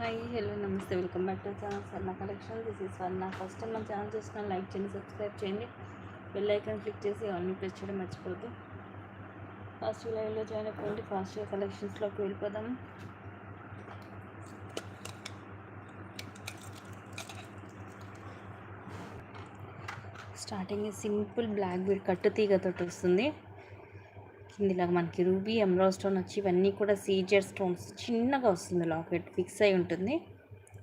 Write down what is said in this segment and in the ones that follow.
Hi hello నమస్తే welcome back to channel Swarna collection. This is Swarna. First time మన channel చూసిన like చేయండి, subscribe చేయండి, bell icon click చేసి అన్ని ప్రెస్ చేయడం మర్చిపోద్దు. ఫస్ట్ లైవ్లో జాయిన్ అయిపోయింది. ఫాస్ట్గా కలెక్షన్స్లోకి వెళ్ళిపోదాం. స్టార్టింగ్ సింపుల్ బ్లాక్ బీడ్ కట్టు తీగతో వస్తుంది. కిందిలాగా మనకి రూబీ ఎమరాల్డ్ స్టోన్ వచ్చి ఇవన్నీ కూడా సీజర్ స్టోన్స్ చిన్నగా వస్తుంది. లాకెట్ ఫిక్స్ అయి ఉంటుంది.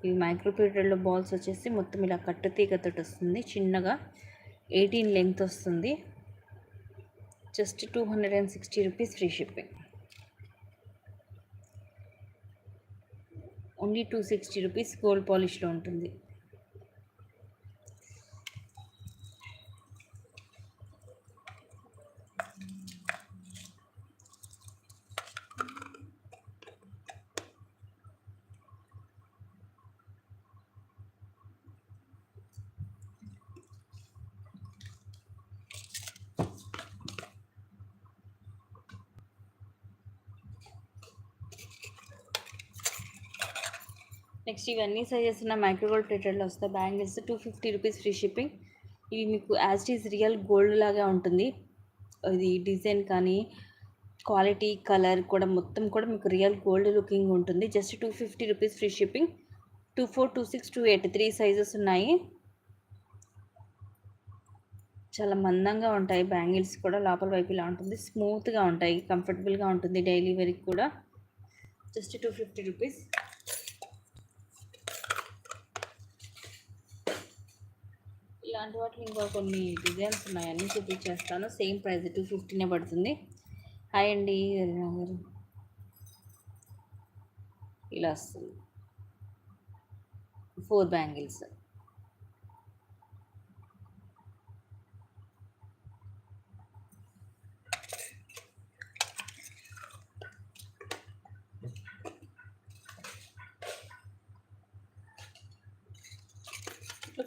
ఇవి మైక్రో పీరియడ్లో బాల్స్ వచ్చేసి మొత్తం ఇలా కట్టు తీగతో వస్తుంది. చిన్నగా 18 లెంగ్త్ వస్తుంది. Just 260 rupees free shipping. Only 260 rupees gold పాలిష్లో ఉంటుంది. నెక్స్ట్ ఇవన్నీ సైజెస్ ఉన్న మైక్రోగోల్డ్ ప్లేటెడ్లో వస్తాయి. Bangles 250 rupees free shipping. ఇవి మీకు as it is real gold లాగా ఉంటుంది. ఇది డిజైన్ కానీ క్వాలిటీ కలర్ కూడా మొత్తం కూడా మీకు రియల్ గోల్డ్ లుకింగ్ ఉంటుంది. Just 250 rupees free shipping. 24, 26, 28 3 sizes ఉన్నాయి. చాలా మందంగా ఉంటాయి. బ్యాంగిల్స్ కూడా లోపల వైపు ఇలా ఉంటుంది. స్మూత్గా ఉంటాయి, కంఫర్టబుల్గా ఉంటుంది డైలీ వేర్కి కూడా. Just 250 rupees. ఇలాంటి వాటిలో ఇంకా కొన్ని డిజైన్స్ ఉన్నాయి, అన్నీ చూపించేస్తాను. సేమ్ ప్రైస్ 250 పడుతుంది. హాయ్ అండి, ఇలా వస్తుంది 4 బ్యాంగిల్స్.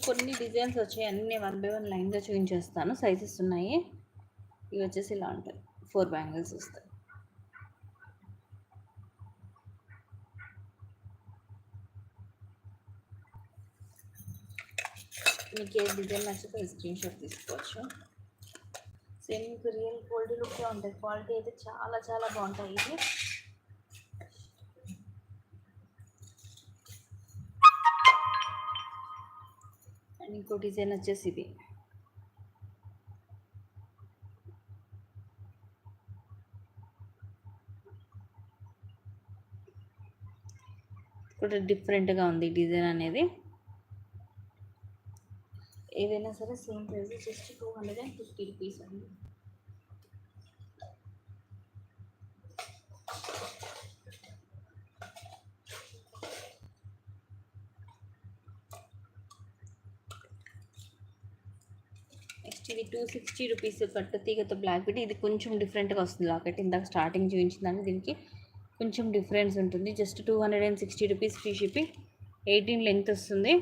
కొన్ని డిజైన్స్ వచ్చాయి, అన్నీ 1 by 1 లైన్గా చూపించేస్తాను. సైజెస్ ఉన్నాయి. ఇవి వచ్చేసి ఇలా ఉంటాయి. 4 బ్యాంగిల్స్ వస్తాయి. మీకు ఏ డిజైన్ నచ్చితే స్క్రీన్ షాట్ తీసుకోవచ్చు. సేమ్ మీకు రియల్ గోల్డ్ లుక్గా ఉంటాయి. క్వాలిటీ అయితే చాలా చాలా బాగుంటాయి. ఇది అండ్ ఇంకో డిజైన్ వచ్చేసి ఇది. కూడా డిఫరెంట్గా ఉంది డిజైన్ అనేది. ఏదైనా సరే సేమ్ ప్రైస్, జస్ట్ 250 రూపీస్ అండి. నెక్స్ట్ ఇది 260 రూపీస్ కట్టు తీగతో బ్లాక్ బీడ్. ఇది కొంచెం డిఫరెంట్గా వస్తుంది లాకెట్. ఇందాక స్టార్టింగ్ చూపించిందని దీనికి కొంచెం డిఫరెన్స్ ఉంటుంది. Just 260 rupees free shipping. 18 length వస్తుంది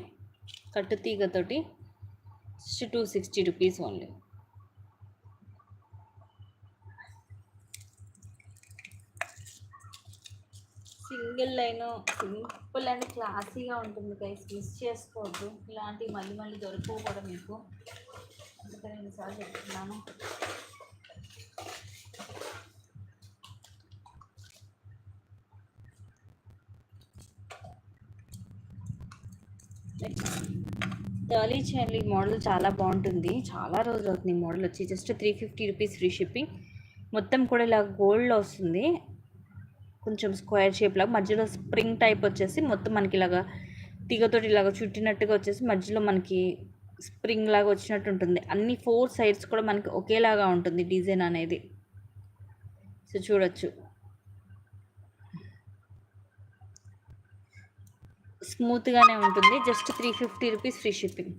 కట్టు తీగతోటి. జస్ట్ 260 rupees only. Single line simple and క్లాసీగా ఉంటుంది గైస్, మిస్ చేసుకోవద్దు. ఇలాంటివి మళ్ళీ మళ్ళీ దొరకవు కూడా మీకు, అందుకని ఎన్నిసార్లు చెప్తున్నాను. టాలీ చైన్లు ఈ మోడల్ చాలా బాగుంటుంది. చాలా రోజులు అవుతుంది ఈ మోడల్ వచ్చి. Just 350 rupees free shipping. మొత్తం కూడా ఇలా గోల్డ్లో వస్తుంది. కొంచెం స్క్వేర్ షేప్ లాగా మధ్యలో స్ప్రింగ్ టైప్ వచ్చేసి మొత్తం మనకి ఇలాగా తీగతోటి ఇలాగా చుట్టినట్టుగా వచ్చేసి మధ్యలో మనకి స్ప్రింగ్ లాగా వచ్చినట్టు ఉంటుంది. అన్ని 4 సైడ్స్ కూడా మనకి ఒకేలాగా ఉంటుంది డిజైన్ అనేది. సో చూడొచ్చు, స్మూత్గానే ఉంటుంది. Just 350 rupees free shipping.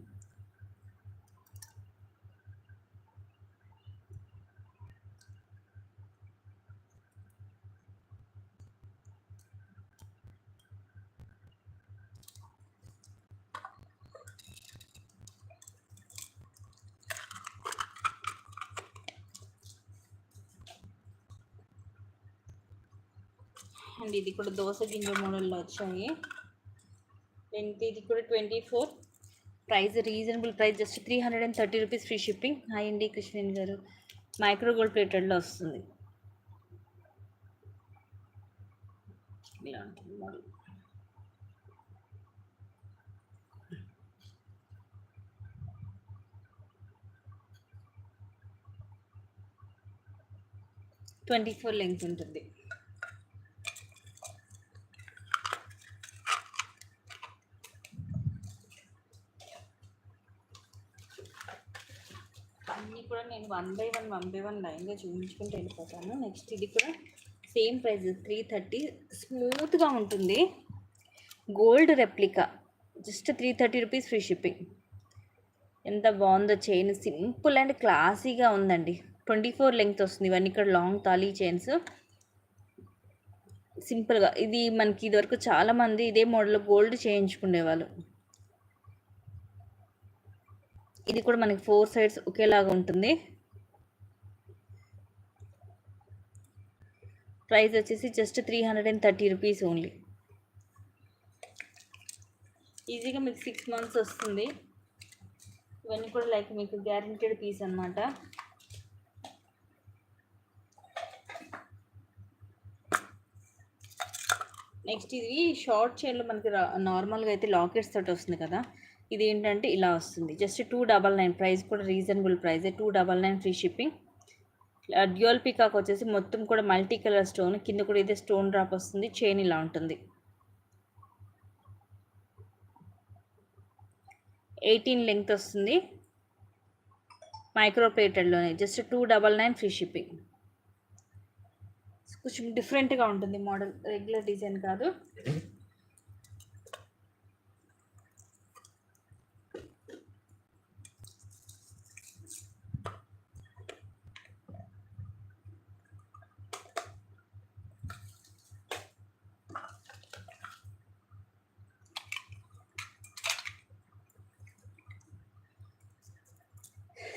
And ఇది కూడా దోశ గింజ మోడల్లో వచ్చాయి. లెంగ్త్ ఇది కూడా 24. Price reasonable price, just 330 rupees free shipping. Hi అండి కృష్ణన్ గారు. మైక్రో గోల్డ్ ప్లేటెడ్లో వస్తుంది. ఇలా ఉంటుంది మోడల్. ట్వంటీ 24 లెంగ్త్ ఉంటుంది. అన్నీ కూడా నేను వన్ బై వన్ లైన్గా చూపించుకుంటూ వెళ్ళిపోతాను. నెక్స్ట్ ఇది కూడా సేమ్ ప్రైస్ 330. స్మూత్గా ఉంటుంది, gold replica, just 330 rupees free shipping. ఎంత బాగుందో చైన్, సింపుల్ అండ్ క్లాసీగా ఉందండి. 24 లెంగ్త్ వస్తుంది. ఇవన్నీ ఇక్కడ లాంగ్ తాళీ చైన్స్, సింపుల్గా. ఇది మనకి ఇదివరకు చాలామంది ఇదే మోడల్లో గోల్డ్ చేయించుకునేవాళ్ళు. ఇది కూడా మనకి 4 సైడ్స్ ఒకేలాగా ఉంటుంది. ప్రైస్ వచ్చేసి జస్ట్ 330 రూపీస్ ఓన్లీ. ఈజీగా మీకు 6 మంత్స్ వస్తుంది. ఇవన్నీ కూడా లైక్ మీకు గ్యారెంటెడ్ పీస్ అనమాట. నెక్స్ట్ ఇది షార్ట్ చైన్లో మనకి నార్మల్గా అయితే లాకెట్స్ తోటి వస్తుంది కదా, ఇది ఏంటంటే ఇలా వస్తుంది. జస్ట్ 299. ప్రైస్ కూడా reasonable price, 299 free shipping. Dual peacock వచ్చేసి మొత్తం కూడా మల్టీ కలర్ స్టోన్, కింద కూడా ఇదే స్టోన్ డ్రాప్ వస్తుంది. చైన్ ఇలా ఉంటుంది. 18 లెంగ్త్ వస్తుంది. మైక్రో ప్లేటెడ్లోనే జస్ట్ 299 ఫ్రీ షిప్పింగ్. కొంచెం డిఫరెంట్గా ఉంటుంది మోడల్, రెగ్యులర్ డిజైన్ కాదు.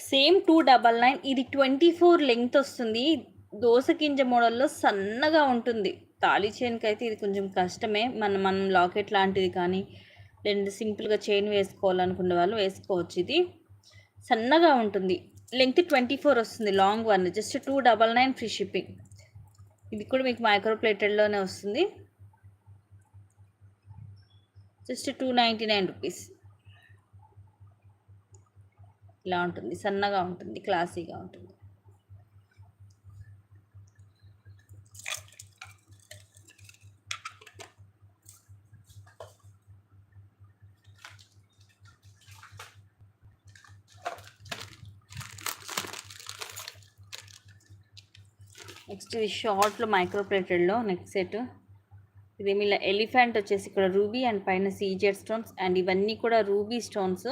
సేమ్ 299. ఇది 24 లెంగ్త్ వస్తుంది. దోస గింజ మోడల్లో సన్నగా ఉంటుంది. తాళీ చైన్కి అయితే ఇది కొంచెం కష్టమే. మనం లాకెట్ లాంటిది కానీ లేదంటే సింపుల్గా చైన్ వేసుకోవాలనుకునే వాళ్ళు వేసుకోవచ్చు. ఇది సన్నగా ఉంటుంది. లెంగ్త్ 24 వస్తుంది, long one. Just 299 free shipping. ఇది కూడా మీకు మైక్రో ప్లేటెడ్లోనే వస్తుంది. Just 299 rupees. ఇలా ఉంటుంది, సన్నగా ఉంటుంది, క్లాసీగా ఉంటుంది. నెక్స్ట్ ఇది షార్ట్లో మైక్రో ప్లేటెడ్లో నెక్స్ట్ సెట్. ఇదేమి ఇలా ఎలిఫెంట్ వచ్చేసి ఇక్కడ రూబీ అండ్ పైన సీజెడ్ స్టోన్స్, అండ్ ఇవన్నీ కూడా రూబీ స్టోన్స్,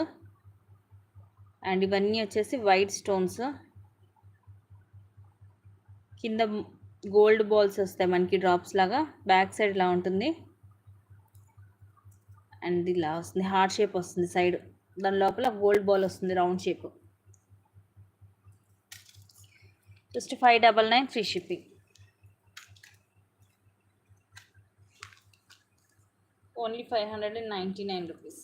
అండ్ ఇవన్నీ వచ్చేసి వైట్ స్టోన్స్. కింద గోల్డ్ బాల్స్ వస్తాయి మనకి డ్రాప్స్ లాగా. బ్యాక్ సైడ్ ఇలా ఉంటుంది, అండ్ ఇలా వస్తుంది, హార్ట్ షేప్ వస్తుంది సైడ్. దాని లోపల గోల్డ్ బాల్ వస్తుంది, round shape. Just 599 free shipping. Only 599 rupees.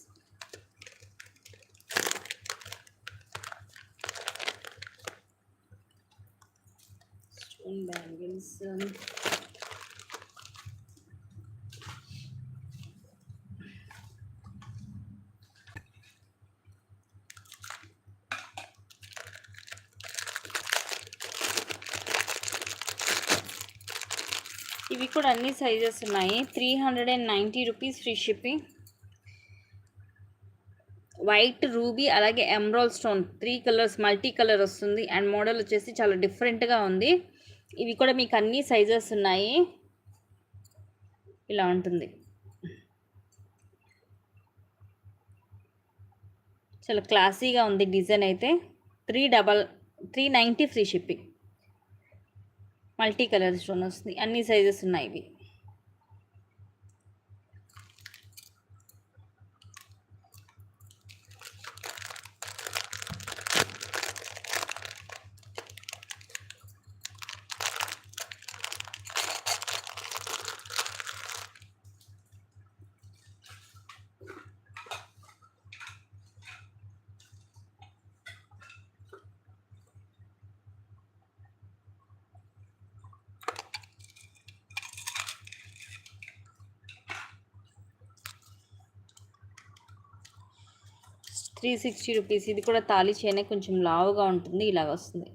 Stone bangles, ఇవి కూడా అన్ని సైజెస్ ఉన్నాయి. 390 rupees free shipping. White, ruby, అలాగే emerald stone, 3 colours multi colour వస్తుంది. అండ్ మోడల్ వచ్చేసి చాలా డిఫరెంట్గా ఉంది. ఇవి కూడా మీకు అన్ని సైజెస్ ఉన్నాయి. ఇలా ఉంటుంది, చాలా క్లాసీగా ఉంది డిజైన్ అయితే. 390 free shipping. Multi colour stone వస్తుంది, అన్ని సైజెస్ ఉన్నాయి ఇవి. 360 రూపీస్. ఇది కూడా తాళి చైనే, కొంచెం లావుగా ఉంటుంది, ఇలాగ వస్తుంది.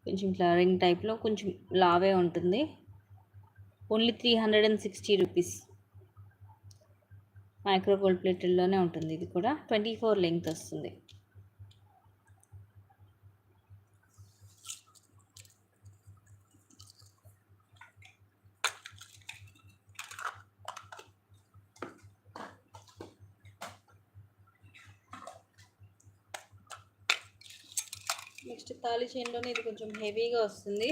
కొంచెం ఇట్లా రింగ్ టైప్లో కొంచెం లావే ఉంటుంది. Only 360 rupees. మైక్రో గోల్డ్ ప్లేటెడ్లోనే ఉంటుంది. ఇది కూడా 24 లెంగ్త్ వస్తుంది. నెక్స్ట్ తాళి చైన్లోనే ఇది కొంచెం హెవీగా వస్తుంది.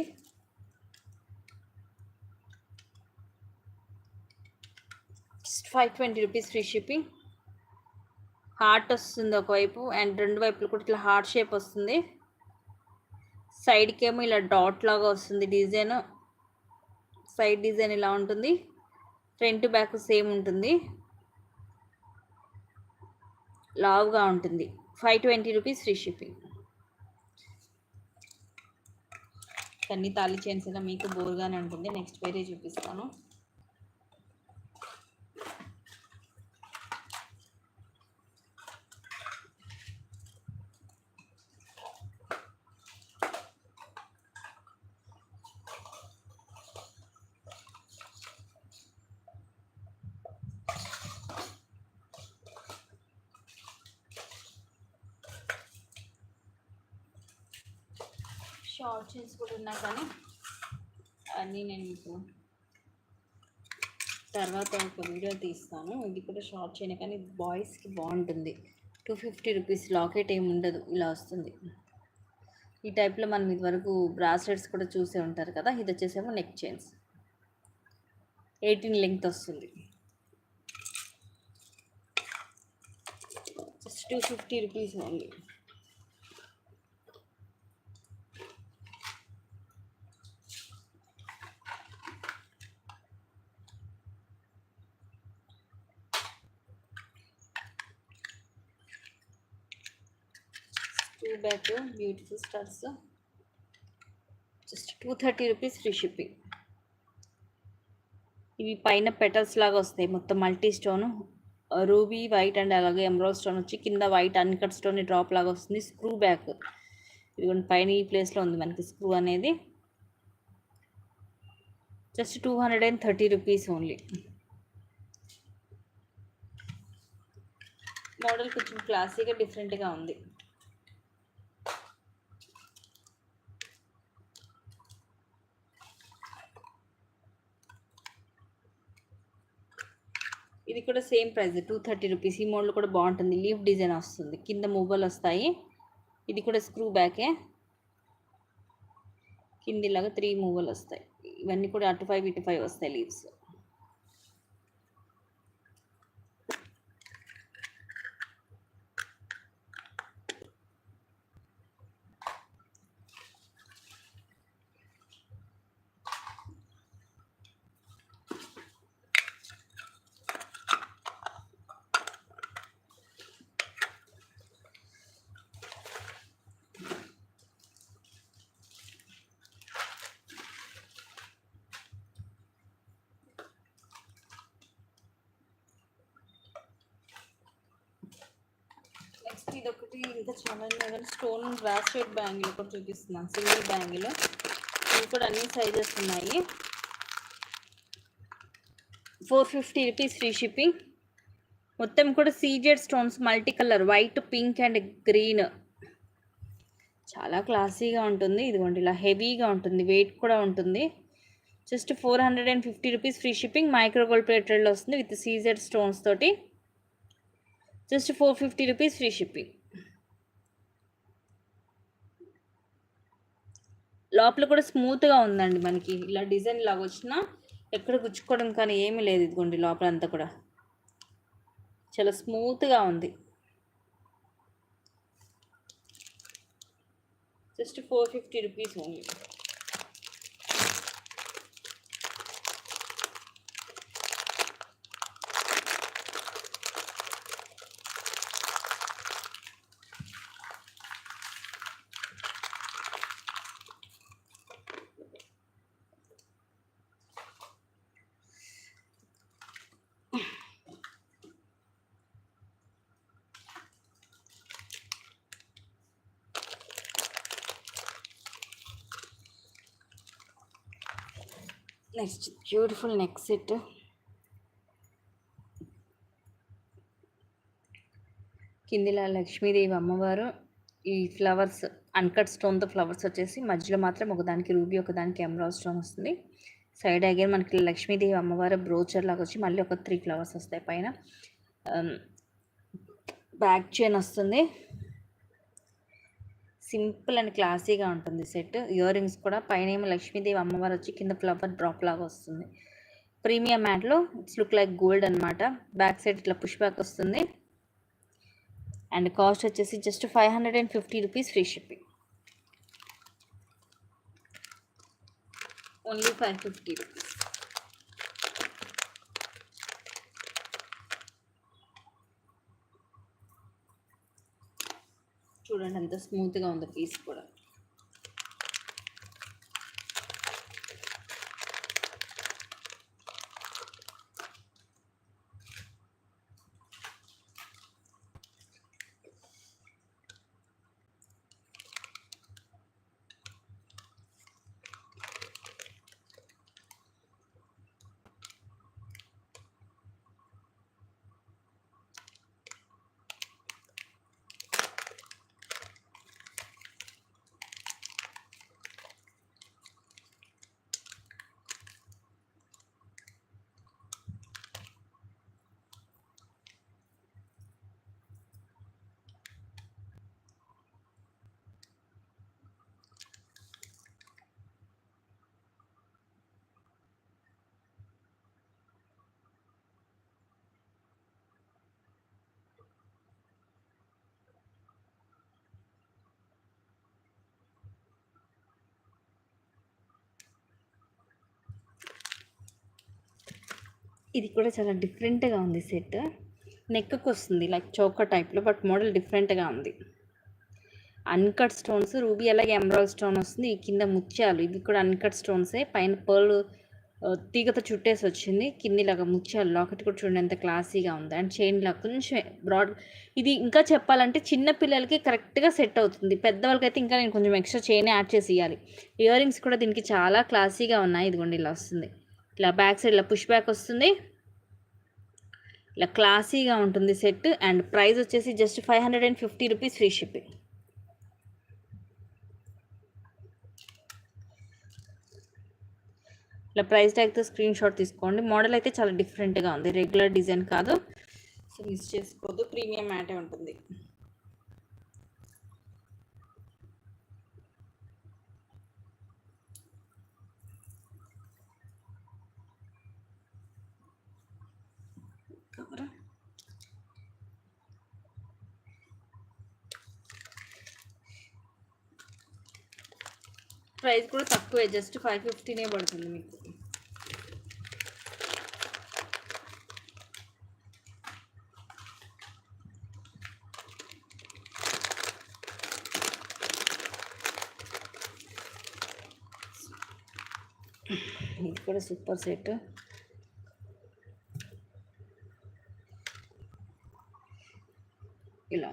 ₹520 ఫ్రీ షిప్పింగ్. హార్ట్ వస్తుంది ఒకవైపు, అండ్ రెండు వైపులు కూడా ఇట్లా హార్ట్ షేప్ వస్తుంది. సైడ్కి ఏమో ఇలా డాట్ లాగా వస్తుంది డిజైన్. సైడ్ డిజైన్ ఇలా ఉంటుంది, ఫ్రంట్ బ్యాక్ సేమ్ ఉంటుంది, లావుగా ఉంటుంది. ₹520 ఫ్రీ షిప్పింగ్. అన్ని తాళి చైన్స్ ఇలా మీకు బోర్గానే ఉంటుంది. నెక్స్ట్ వేరే చూపిస్తాను. షార్ట్ చైన్స్ కూడా ఉన్నాయి, కానీ అన్నీ నేను మీకు తర్వాత ఒక వీడియో తీస్తాను. ఇది కూడా షార్ట్ చైన్, కానీ బాయ్స్కి బాగుంటుంది. ₹250 లాకెట్ ఏమి ఉండదు, ఇలా వస్తుంది. ఈ టైప్లో మనం ఇదివరకు బ్రాస్లెట్స్ కూడా చూసే ఉంటారు కదా. ఇది వచ్చేసేమో నెక్ చైన్స్, 18 లెంగ్త్ వస్తుంది. Just ₹250 only. Two back beautiful stars, just ₹230 free shipping. ఇవి పైన పెటల్స్ లాగా వస్తాయి, మొత్తం multi stone, ruby white and అలాగే ఎమరాల్డ్ స్టోన్ వచ్చి కింద వైట్ అన్కట్ స్టోన్ డ్రాప్ లాగా వస్తుంది. స్క్రూ బ్యాక్ ఇదిగోండి, పైన ఈ ప్లేస్లో ఉంది మనకి స్క్రూ అనేది. Just ₹230 only. మోడల్ కొంచెం క్లాసీగా డిఫరెంట్గా ఉంది. ఇది కూడా సేమ్ ప్రైస్, ₹230. ఈ మోడల్ కూడా బాగుంటుంది, లీఫ్ డిజైన్ వస్తుంది, కింద మువ్వలు వస్తాయి. ఇది కూడా స్క్రూ బ్యాకే, కిందిలాగా 3 మువ్వలు వస్తాయి. ఇవన్నీ కూడా అటు 5 ఇటు 5 వస్తాయి లీవ్స్. నెక్స్ట్ ఇది ఒకటి ఇంకా చాలా స్టోన్ బ్రాస్లెట్ బ్యాంగిల్ కూడా చూపిస్తున్నాను, సింగిల్ బ్యాంగిల్. ఇవి కూడా అన్ని సైజెస్ ఉన్నాయి. ₹450 ఫ్రీ షిప్పింగ్. మొత్తం కూడా CZ stones, multi colour, white, pink and green. చాలా క్లాసీగా ఉంటుంది. ఇదిగోండి ఇలా హెవీగా ఉంటుంది, వెయిట్ కూడా ఉంటుంది. Just ₹450 free shipping. Micro gold ప్లేటెడ్లో వస్తుంది విత్ సీజెడ్ స్టోన్స్ తోటి. Just ₹450 free shipping. లోపల కూడా స్మూత్గా ఉందండి, మనకి ఇలా డిజైన్ లాగా వచ్చినా ఎక్కడ గుచ్చుకోవడం కానీ ఏమీ లేదు. ఇదిగోండి లోపల అంతా కూడా చాలా స్మూత్గా ఉంది. Just ₹450 only. Next beautiful neck set. కిందిలా లక్ష్మీదేవి అమ్మవారు, ఈ ఫ్లవర్స్ అన్కట్ స్టోన్తో ఫ్లవర్స్ వచ్చేసి మధ్యలో మాత్రం ఒకదానికి రూబీ ఒకదానికి ఎమరాల్డ్ స్టోన్ వస్తుంది. సైడ్ అగైన్ మనకి లక్ష్మీదేవి అమ్మవారు బ్రోచర్ లాగా వచ్చి మళ్ళీ ఒక 3 ఫ్లవర్స్ వస్తాయి పైన. బ్యాక్ చైన్ వస్తుంది. సింపుల్ అండ్ క్లాసీగా ఉంటుంది సెట్. ఇయర్ రింగ్స్ కూడా పైన ఏమో లక్ష్మీదేవి అమ్మవారు వచ్చి కింద ఫ్లవర్ డ్రాప్ లాగా వస్తుంది. ప్రీమియం మ్యాట్లో ఇట్స్ లుక్ లైక్ గోల్డ్ అనమాట. బ్యాక్ సైడ్ ఇట్లా పుష్ బ్యాక్ వస్తుంది. అండ్ కాస్ట్ వచ్చేసి just 550 rupees free shipping. Only 550 rupees. చూడండి ఎంత స్మూత్గా ఉందో పీస్ కూడా. ఇది కూడా చాలా డిఫరెంట్గా ఉంది సెట్. నెక్కు వస్తుంది లైక్ చౌక టైప్లో, బట్ మోడల్ డిఫరెంట్గా ఉంది. అన్కట్ స్టోన్స్, రూబీ అలాగే ఎమరాల్డ్ స్టోన్ వస్తుంది. ఈ కింద ముత్యాలు, ఇవి కూడా అన్కట్ స్టోన్సే. పైన పర్ల్ తీగతో చుట్టేసి వచ్చింది. కిందిలాగా ముత్యాలు లాకెట్ కూడా చూడండి ఎంత క్లాసీగా ఉంది. అండ్ చైన్ లాగా కొంచెం బ్రాడ్. ఇది ఇంకా చెప్పాలంటే చిన్న పిల్లలకి కరెక్ట్గా సెట్ అవుతుంది. పెద్దవాళ్ళకైతే ఇంకా నేను కొంచెం ఎక్స్ట్రా చైన్ యాడ్ చేసి ఇవ్వాలి. ఇయర్ రింగ్స్ కూడా దీనికి చాలా క్లాసీగా ఉన్నాయి. ఇదిగోండి ఇలా వస్తుంది. ఇలా బ్యాక్ సైడ్ ఇలా పుష్ బ్యాక్ వస్తుంది. ఇలా క్లాసీగా ఉంటుంది సెట్. అండ్ ప్రైస్ వచ్చేసి జస్ట్ 550 రూపీస్ ఫ్రీ షిప్పింగ్. ఇలా ప్రైస్ ట్యాగ్తో స్క్రీన్ షాట్ తీసుకోండి. మోడల్ అయితే చాలా డిఫరెంట్గా ఉంది, రెగ్యులర్ డిజైన్ కాదు. సో మిస్ చేసుకోవద్దు, ప్రీమియం మ్యాటే ఉంటుంది. కవరా ప్రైస్ కూడా తక్కువే, జస్ట్ 550నే పడుతుంది మీకు. ఇది కూడా సూపర్ సెట్. ఇలా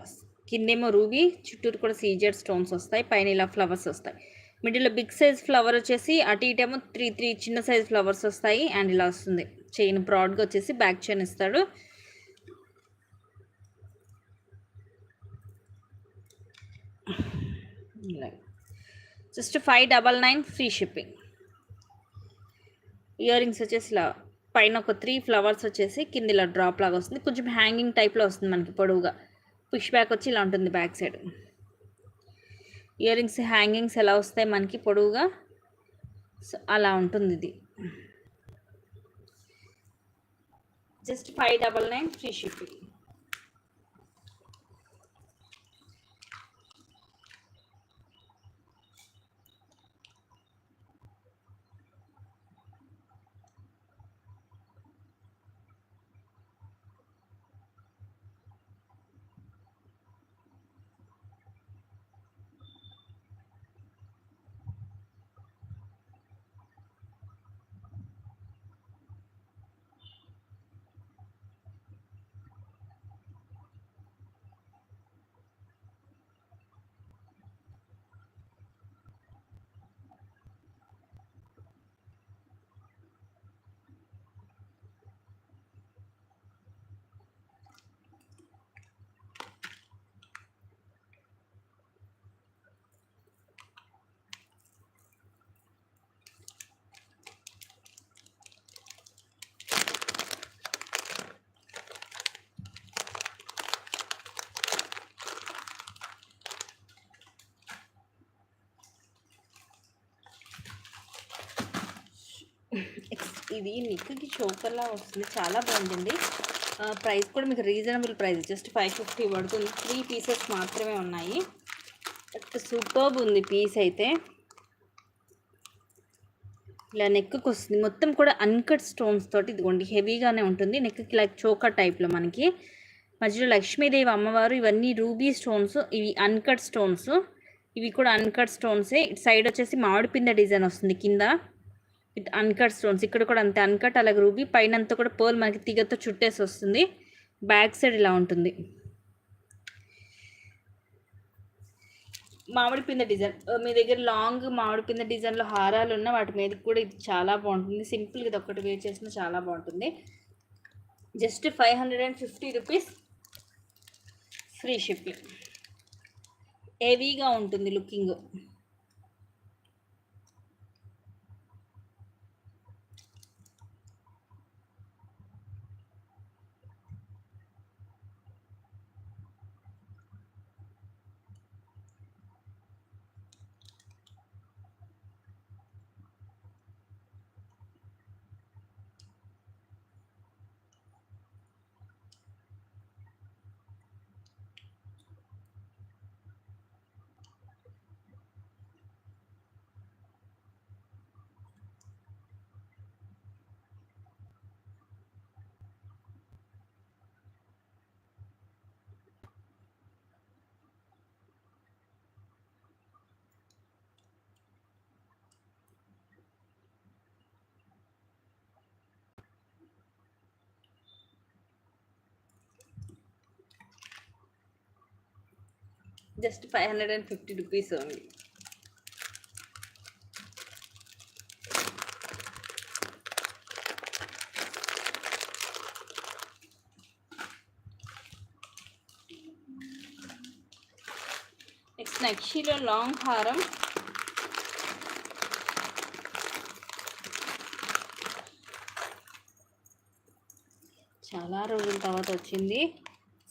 కిందేమో రూబీ, చుట్టూరు కూడా సీజెడ్ స్టోన్స్ వస్తాయి. పైన ఇలా ఫ్లవర్స్ వస్తాయి. మిడిల్లో బిగ్ సైజ్ ఫ్లవర్ వచ్చేసి అటు ఇటేమో 3 చిన్న సైజ్ ఫ్లవర్స్ వస్తాయి. అండ్ ఇలా వస్తుంది. చైన్ బ్రాడ్గా వచ్చేసి బ్యాక్ చైన్ ఇస్తాడు. ఇలా just 599 free shipping. Ear rings వచ్చేసి ఇలా పైన ఒక 3 ఫ్లవర్స్ వచ్చేసి కింద ఇలా డ్రాప్ లాగా వస్తుంది. కొంచెం హ్యాంగింగ్ టైప్లో వస్తుంది మనకి పొడవుగా. పుష్ బ్యాక్ వచ్చి ఇలా ఉంటుంది back side. Ear rings hangings ఎలా వస్తాయి మనకి పొడవుగా, సో అలా ఉంటుంది ఇది. Just 599 free shipping. ఇది నెక్కి చోకర్లా వస్తుంది, చాలా బాగుంటుంది. ప్రైస్ కూడా మీకు రీజనబుల్ ప్రైస్, జస్ట్ 550 పడుతుంది. 3 పీసెస్ మాత్రమే ఉన్నాయి. సూపర్బ్ ఉంది పీస్ అయితే. ఇలా నెక్కి వస్తుంది, మొత్తం కూడా అన్కట్ స్టోన్స్ తోటి. ఇదిగోండి హెవీగానే ఉంటుంది, నెక్కి లైక్ చోకర్ టైప్లో మనకి. మధ్యలో లక్ష్మీదేవి అమ్మవారు, ఇవన్నీ రూబీ స్టోన్స్, ఇవి అన్కట్ స్టోన్స్. ఇవి కూడా అన్కట్ స్టోన్సే. ఇటు సైడ్ వచ్చేసి మామిడి పిందె డిజైన్ వస్తుంది కింద, విత్ అన్కట్ స్టోన్స్. ఇక్కడ కూడా అంతే అన్కట్, అలాగే రూబీ. పైన అంతా కూడా పర్ల్ మనకి తీగతో చుట్టేసి వస్తుంది. బ్యాక్ సైడ్ ఇలా ఉంటుంది మామిడి పిందె డిజైన్. మీ దగ్గర లాంగ్ మామిడి పిందె డిజైన్లో హారాలు ఉన్న వాటి మీద కూడా ఇది చాలా బాగుంటుంది. సింపుల్గా ఇది ఒక్కటి వేర్ చేసినా చాలా బాగుంటుంది. Just 550 rupees, free shipping. హెవీగా ఉంటుంది looking. Just 550 rupees only. Next నక్షిలో లాంగ్ హారం. చాలా రోజుల తర్వాత వచ్చింది.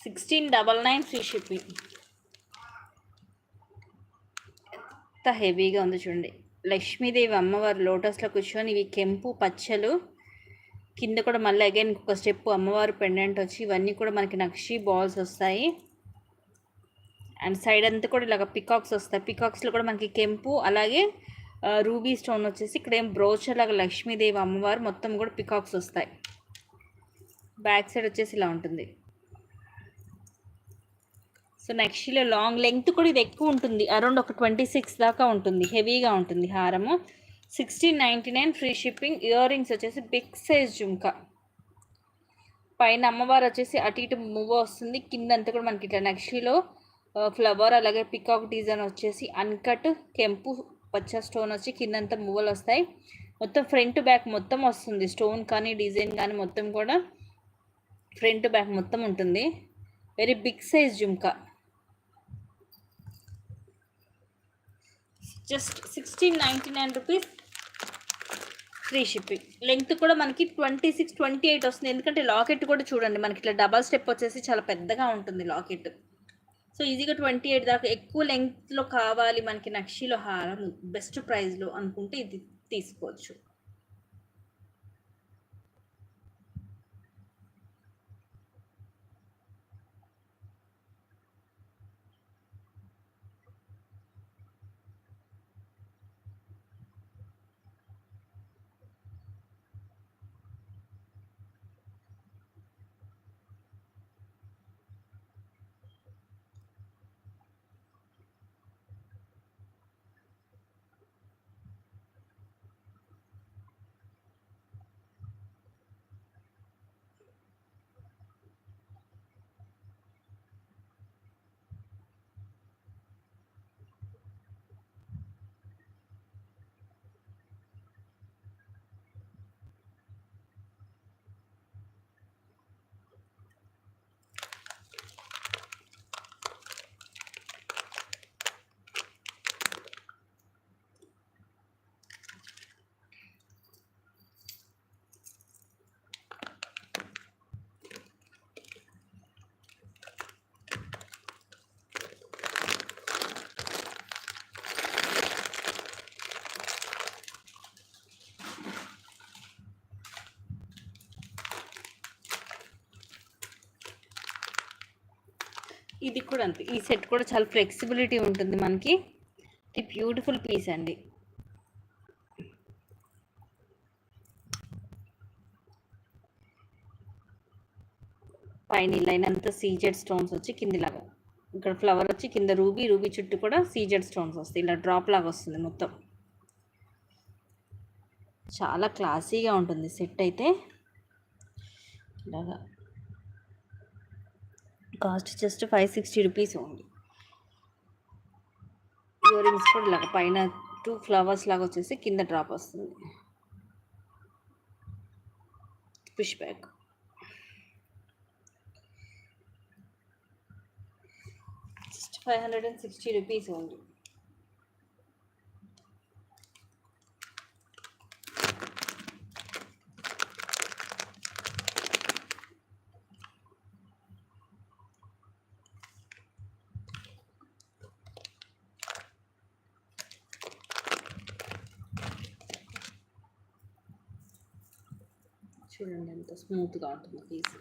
1699 ఫ్రీ షిప్పింగ్. ఎంత హెవీగా ఉంది చూడండి. లక్ష్మీదేవి అమ్మవారు లోటస్లో కూర్చొని, ఇవి కెంపు పచ్చలు. కింద కూడా మళ్ళీ అగైన్ ఒక స్టెప్ అమ్మవారు పెండెంట్ వచ్చి, ఇవన్నీ కూడా మనకి నక్షి బాల్స్ వస్తాయి. అండ్ సైడ్ అంతా కూడా ఇలాగ పికాక్స్ వస్తాయి. పికాక్స్లో కూడా మనకి కెంపు, అలాగే రూబీ స్టోన్ వచ్చేసి ఇక్కడ ఏం బ్రోచర్ లాగా లక్ష్మీదేవి అమ్మవారు, మొత్తం కూడా పికాక్స్ వస్తాయి. బ్యాక్ సైడ్ వచ్చేసి ఇలా ఉంటుంది. సో నెక్స్ట్లో లాంగ్ లెంగ్త్ కూడా ఇది ఎక్కువ ఉంటుంది, అరౌండ్ ఒక 26 దాకా ఉంటుంది. హెవీగా ఉంటుంది హారము. 1699 ఫ్రీ షిప్పింగ్. ఇయర్ రింగ్స్ వచ్చేసి బిగ్ సైజ్ జుంకా. పైన అమ్మవారు వచ్చేసి అటు ఇటు మూవ్ వస్తుంది. కిందంతా కూడా మనకి ఇట్లా నక్షిలో ఫ్లవర్, అలాగే పికాక్ డిజైన్ వచ్చేసి అన్కట్ కెంపు పచ్చ స్టోన్ వచ్చి కిందంతా మూవలు వస్తాయి. మొత్తం ఫ్రంట్ బ్యాక్ మొత్తం వస్తుంది, స్టోన్ కానీ డిజైన్ కానీ మొత్తం కూడా ఫ్రంట్ బ్యాక్ మొత్తం ఉంటుంది. Very big size jhumka. Just 1699 rupees, free shipping. Length కూడా మనకి 26, 28 వస్తుంది. ఎందుకంటే లాకెట్ కూడా చూడండి మనకి ఇట్లా డబల్ స్టెప్ వచ్చేసి చాలా పెద్దగా ఉంటుంది లాకెట్. సో ఈజీగా 28 దాకా. ఎక్కువ లెంగ్త్లో కావాలి మనకి నక్షిలో హారం బెస్ట్ ప్రైస్లో అనుకుంటే ఇది తీసుకోవచ్చు. ఇది కూడా అంతే. ఈ సెట్ కూడా చాలా ఫ్లెక్సిబిలిటీ ఉంటుంది మనకి. ఇది బ్యూటిఫుల్ పీస్ అండి. పైన ఈ లైన్ అంతా సీజెడ్ స్టోన్స్ వచ్చి కిందిలాగా, ఇక్కడ ఫ్లవర్ వచ్చి కింద రూబీ, రూబీ చుట్టూ కూడా సీజెడ్ స్టోన్స్ వస్తాయి. ఇలా డ్రాప్ లాగా వస్తుంది మొత్తం. చాలా క్లాసీగా ఉంటుంది సెట్ అయితే. ఇలాగా cost just 560 rupees only. Ear rings కూడా ఇలాగ పైన 2 ఫ్లవర్స్ లాగా వచ్చేసి కింద డ్రాప్ వస్తుంది. Push back. Just 560 rupees only. చూడండి ఎంత స్మూత్గా ఉంటుంది పీస్.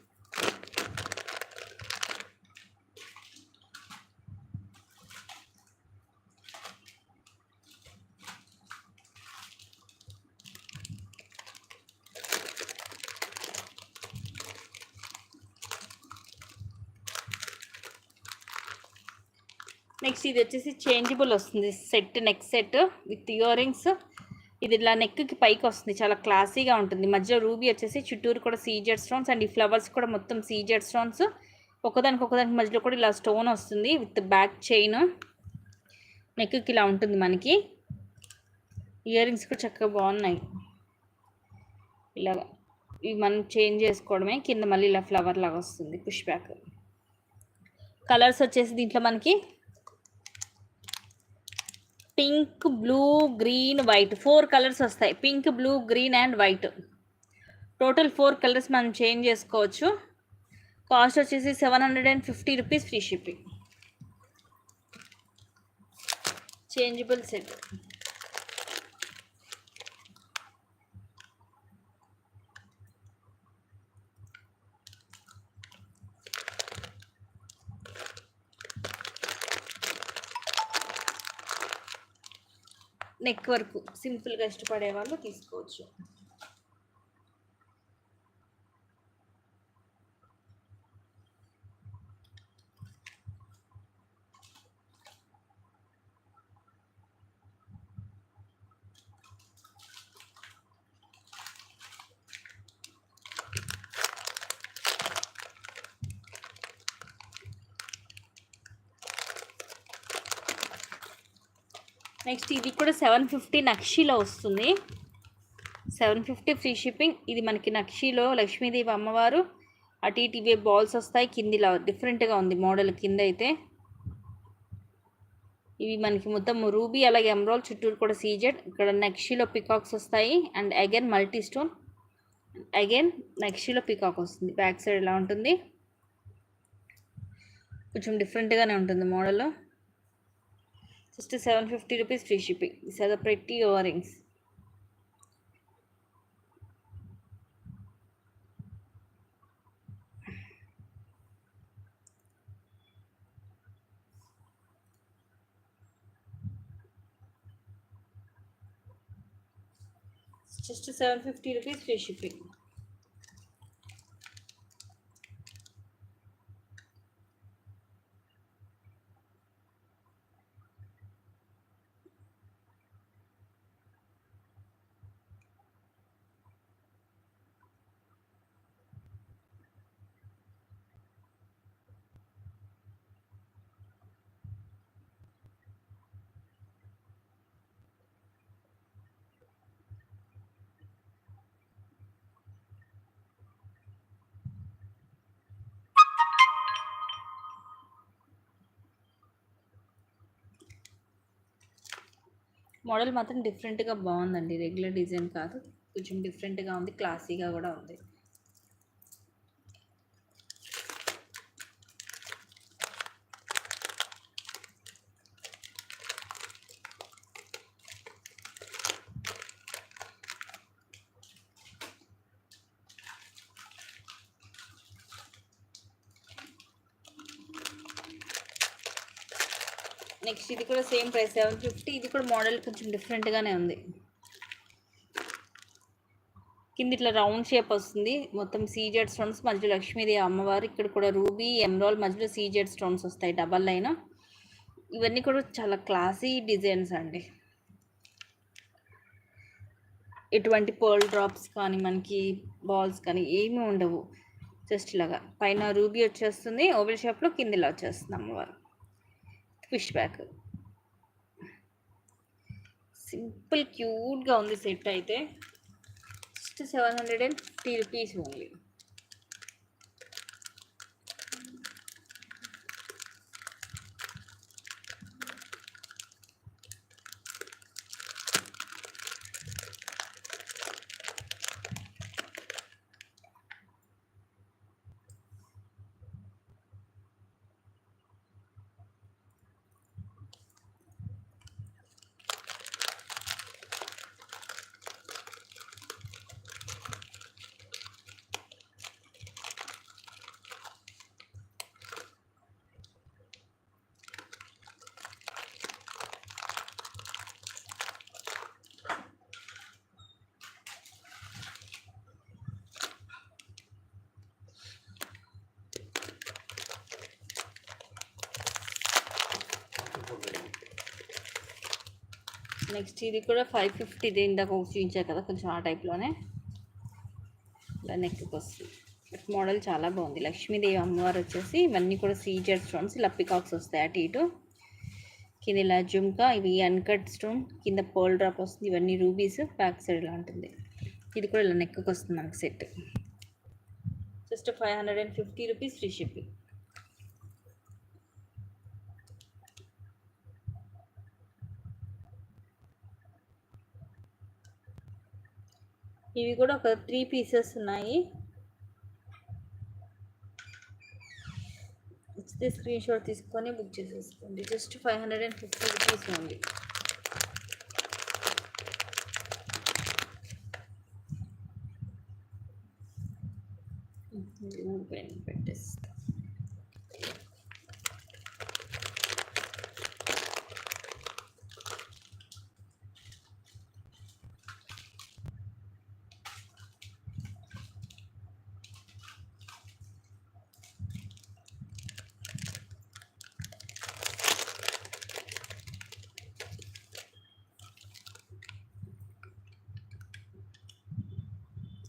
నెక్స్ట్ ఇది వచ్చేసి చేంజబుల్ వస్తుంది set, neck set with ear rings. ఇది ఇలా నెక్కి పైకి వస్తుంది, చాలా క్లాసీగా ఉంటుంది. మధ్యలో రూబీ వచ్చేసి చుట్టూరు కూడా సీజెడ్ స్టోన్స్, అండ్ ఈ ఫ్లవర్స్ కూడా మొత్తం సీజెడ్ స్టోన్స్. ఒకదానికి మధ్యలో కూడా ఇలా స్టోన్ వస్తుంది విత్ బ్యాక్ చైన్. నెక్కి ఇలా ఉంటుంది మనకి. ఇయర్ రింగ్స్ కూడా చక్కగా బాగున్నాయి. ఇలా ఇవి మనం చేంజ్ చేసుకోవడమే. కింద మళ్ళీ ఇలా ఫ్లవర్ లాగా వస్తుంది పుష్ బ్యాక్. కలర్స్ వచ్చేసి దీంట్లో మనకి pink, blue, green, white 4 colours వస్తాయి. Pink, blue, green and white. Total 4 colours మనం చేంజ్ చేసుకోవచ్చు. కాస్ట్ వచ్చేసి 750 rupees free shipping. Changeable set. Neck వరకు సింపుల్గా ఇష్టపడే వాళ్ళు తీసుకోవచ్చు. నెక్స్ట్ ఇది కూడా 750 నక్షీలో వస్తుంది. 750 ఫ్రీ షిప్పింగ్. ఇది మనకి నక్షీలో లక్ష్మీదేవి అమ్మవారు అటు ఇటు ఇవే బాల్స్ వస్తాయి. కిందిలా డిఫరెంట్గా ఉంది మోడల్. కింద అయితే ఇవి మనకి మొత్తం రూబీ అలాగే ఎమరాల్ చుట్టూరు కూడా సీజెడ్. ఇక్కడ నక్షీలో పికాక్స్ వస్తాయి and again multi stone. Again నక్షీలో పికాక్ వస్తుంది. బ్యాక్ సైడ్ ఇలా ఉంటుంది, కొంచెం డిఫరెంట్గానే ఉంటుంది model. Just 750 rupees free shipping. This are the pretty earrings. Just 750 rupees free shipping. Model మాత్రం డిఫరెంట్గా బాగుందండి. రెగ్యులర్ డిజైన్ కాదు, కొంచెం డిఫరెంట్గా ఉంది, క్లాసీగా కూడా ఉంది. నెక్స్ట్ ఇది కూడా సేమ్ ప్రైస్ 750. ఇది కూడా మోడల్ కొంచెం డిఫరెంట్గానే ఉంది. కింద ఇట్లా రౌండ్ షేప్ వస్తుంది, మొత్తం సీజెడ్ స్టోన్స్, మధ్యలో లక్ష్మీదేవి అమ్మవారు, ఇక్కడ కూడా రూబీ ఎమరాల్డ్, మధ్యలో సీజెడ్ స్టోన్స్ వస్తాయి డబల్ లైన్. ఇవన్నీ కూడా చాలా క్లాసీ డిజైన్స్ అండి. ఎటువంటి పర్ల్ డ్రాప్స్ కానీ మనకి బాల్స్ కానీ ఏమీ ఉండవు. జస్ట్ ఇలాగా పైన రూబీ వచ్చేస్తుంది ఓవెల్ షేప్లో, కింద ఇలా వచ్చేస్తుంది అమ్మవారు. ఫిష్ బ్యాక్ సింపుల్ క్యూట్గా ఉంది సెట్ అయితే. Just 750 rupees only. నెక్స్ట్ ఇది కూడా 550. ఇది ఇందాక చూపించారు కదా కొంచెం ఆ టైప్లోనే ఇలా నెక్కి వస్తుంది. మోడల్ చాలా బాగుంది. లక్ష్మీదేవి అమ్మవారు వచ్చేసి ఇవన్నీ కూడా సీజెడ్ స్టోన్స్, ఇలా పికాక్స్ వస్తాయి అటు ఇటు. కింద ఇలా జుమ్కా, ఇవి అన్కట్ స్టోన్, కింద పర్ల్ డ్రాప్ వస్తుంది. ఇవన్నీ రూబీస్, బ్యాక్ సైడ్ ఇలా ఉంటుంది. ఇది కూడా ఇలా నెక్కి వస్తుంది మనకి set. Just 550 rupees free shipping. ఇవి కూడా ఒక 3 పీసెస్ ఉన్నాయి. ఇస్తే స్క్రీన్ షాట్ తీసుకొని బుక్ చేసేసుకోండి. Just 550 rupees only. పెన్ పెట్టేస్తా.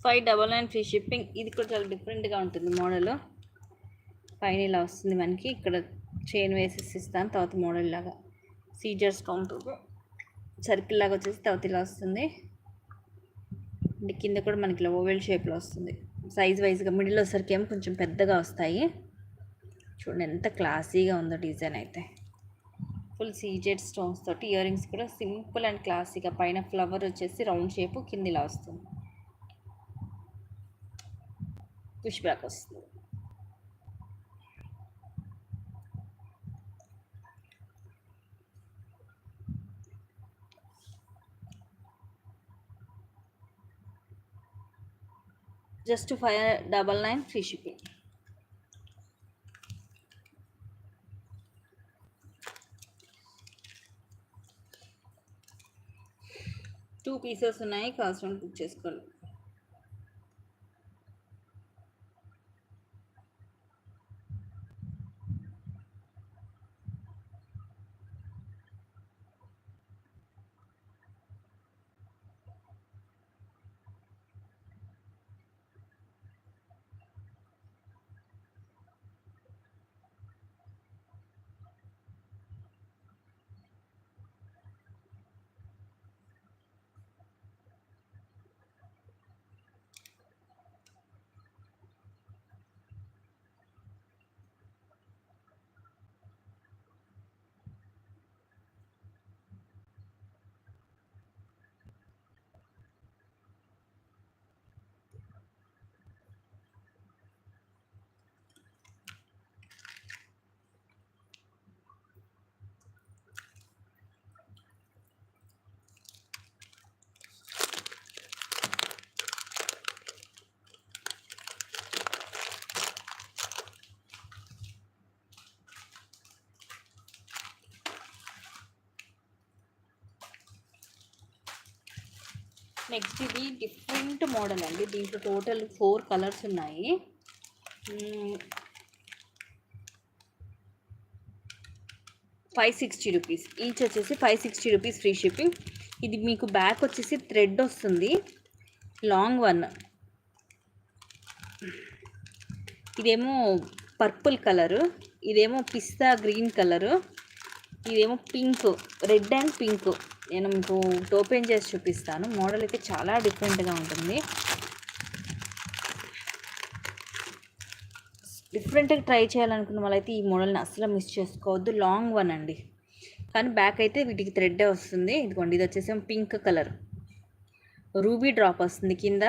$599 ఫ్రీ షిప్పింగ్. ఇది కూడా చాలా డిఫరెంట్గా ఉంటుంది మోడల్. పైన ఇలా వస్తుంది మనకి, ఇక్కడ చైన్ వేసేసి ఇస్తాను. తర్వాత మోడల్ లాగా సీజర్ స్టోన్ సర్కిల్ లాగా వచ్చేసి తర్వాత ఇలా వస్తుంది. కింద కూడా మనకి ఇలా ఓవెల్ షేప్లో వస్తుంది. సైజ్ వైజ్గా మిడిల్ వచ్చేసరికి ఏమో కొంచెం పెద్దగా వస్తాయి. చూడండి ఎంత క్లాసీగా ఉందో డిజైన్ అయితే. ఫుల్ సీజెడ్ స్టోన్స్ తోటి ఇయర్ రింగ్స్ కూడా సింపుల్ అండ్ క్లాసీగా, పైన ఫ్లవర్ వచ్చేసి రౌండ్ షేప్, కింద ఇలా వస్తుంది. పుష్ బ్యాక్ వస్తుంది. Just 599 free shipping. Two pieces ఉన్నాయి, కావాల్సిన బుక్ చేసుకోండి. నెక్స్ట్ ఇది డిఫరెంట్ మోడల్ అండి. దీంట్లో టోటల్ 4 కలర్స్ ఉన్నాయి. 560 రూపీస్ ఈచ్ వచ్చేసి 560 రూపీస్ ఫ్రీ షిప్పింగ్. ఇది మీకు బ్యాక్ వచ్చేసి థ్రెడ్ వస్తుంది, లాంగ్ వన్. ఇదేమో పర్పుల్ కలరు, ఇదేమో పిస్తా గ్రీన్ కలరు, ఇదేమో పింక్, రెడ్ అండ్ పింక్. నేను మీకు ఓపెన్ చేసి చూపిస్తాను. మోడల్ అయితే చాలా డిఫరెంట్గా ఉంటుంది. డిఫరెంట్గా ట్రై చేయాలనుకున్న వాళ్ళైతే ఈ మోడల్ని అస్సలు మిస్ చేసుకోవద్దు. లాంగ్ వన్ అండి, కానీ బ్యాక్ అయితే వీటికి థ్రెడ్డే వస్తుంది. ఇదిగోండి, ఇది వచ్చేసి పింక్ కలర్, రూబీ డ్రాప్ వస్తుంది కింద.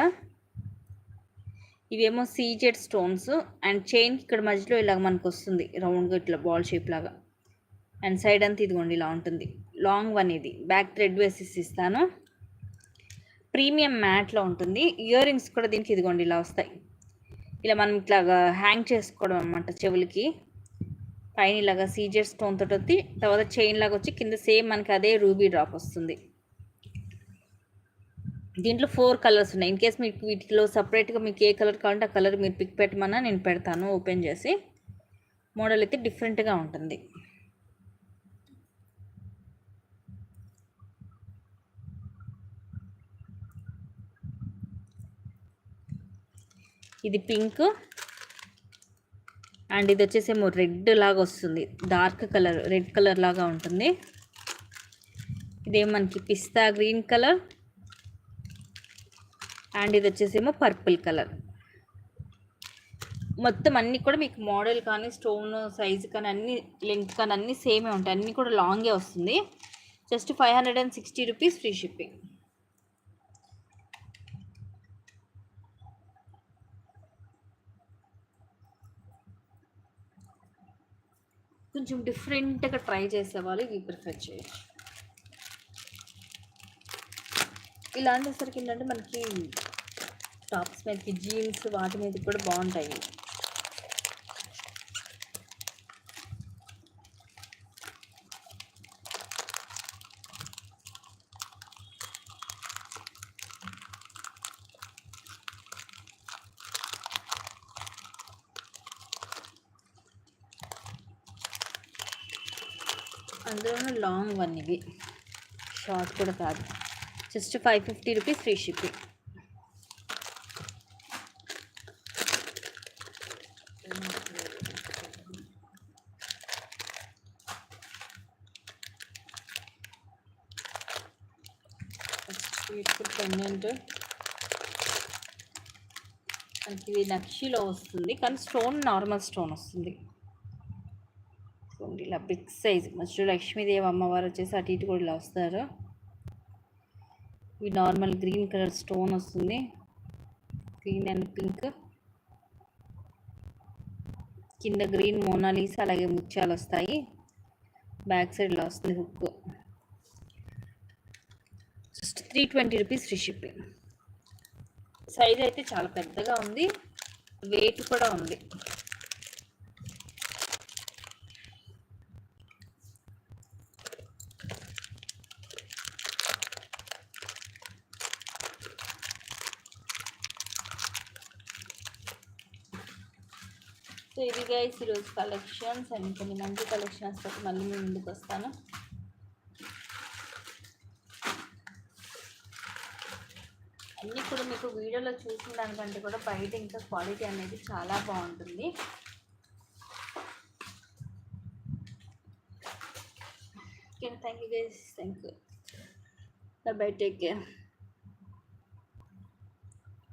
ఇవేమో సీజెడ్ స్టోన్స్ అండ్ చైన్ ఇక్కడ మధ్యలో ఇలాగ మనకు వస్తుంది రౌండ్గా, ఇట్లా బాల్ షేప్ లాగా. అండ్ సైడ్ అంతా ఇదిగోండి ఇలా ఉంటుంది. లాంగ్ వన్, ఇది బ్యాక్ థ్రెడ్ వేసేసి ఇస్తాను. ప్రీమియం మ్యాట్లో ఉంటుంది. ఇయర్ రింగ్స్ కూడా దీనికి ఇదిగోండి ఇలా వస్తాయి. ఇలా మనం ఇట్లాగా హ్యాంగ్ చేసుకోవడం అనమాట చెవులకి. పైన ఇలాగా సీజెడ్ స్టోన్ తోటి వచ్చి, తర్వాత చైన్ లాగా వచ్చి కింద సేమ్ మనకి అదే రూబీ డ్రాప్ వస్తుంది. దీంట్లో 4 కలర్స్ ఉన్నాయి. ఇన్ కేస్ మీకు వీటిలో సపరేట్గా మీకు ఏ కలర్ కావాలంటే ఆ కలర్ మీరు పిక్ పెట్టమన్నా నేను పెడతాను ఓపెన్ చేసి. మోడల్ అయితే డిఫరెంట్గా ఉంటుంది. ఇది పింక్ అండ్ ఇది వచ్చేసేమో రెడ్ లాగా వస్తుంది, డార్క్ కలర్ రెడ్ కలర్ లాగా ఉంటుంది. ఇదేమో మనకి పిస్తా గ్రీన్ కలర్ అండ్ ఇది వచ్చేసేమో పర్పుల్ కలర్. మొత్తం అన్నీ కూడా మీకు మోడల్ కానీ స్టోన్ సైజు కానీ అన్ని లెంత్ కానీ అన్నీ సేమే ఉంటాయి. అన్నీ కూడా లాంగే వస్తుంది. Just 560 rupees free shipping. కొంచెం డిఫరెంట్గా ట్రై చేసేవాళ్ళు ఇవి ప్రిఫర్ చేయొచ్చు. ఇలా అనేసరికి ఏంటంటే మనకి టాప్స్ మీదకి జీన్స్ వాటి మీద కూడా బాగుంటాయి. అందులోనూ లాంగ్ వన్, ఇవి షార్ట్ కూడా కాదు. Just 550 rupees free shipping. Pendant మనకి ఇది నక్షిలో వస్తుంది, కానీ స్టోన్ నార్మల్ స్టోన్ వస్తుంది. ఇలా బిగ్ సైజ్ మధ్యలో లక్ష్మీదేవి అమ్మవారు వచ్చేసి అటు ఇటు కూడా ఇలా వస్తారు. ఇవి నార్మల్ గ్రీన్ కలర్ స్టోన్ వస్తుంది, గ్రీన్ అండ్ పింక్. కింద గ్రీన్ మోనాలీసా అలాగే ముత్యాలు వస్తాయి. బ్యాక్ సైడ్ ఇలా వస్తుంది hook. Just 320 rupees free shipping. Size అయితే చాలా పెద్దగా ఉంది, వెయిట్ కూడా ఉంది. సో ఇది గైస్ ఈరోజు కలెక్షన్స్ అండ్ కొన్ని మంచి కలెక్షన్స్ తోటి మళ్ళీ మేము ముందుకు వస్తాను. అన్నీ కూడా మీకు వీడియోలో చూసిన దానికంటే కూడా బయట ఇంకా క్వాలిటీ అనేది చాలా బాగుంటుంది. Okay, thank you guys, thank you, by, take care.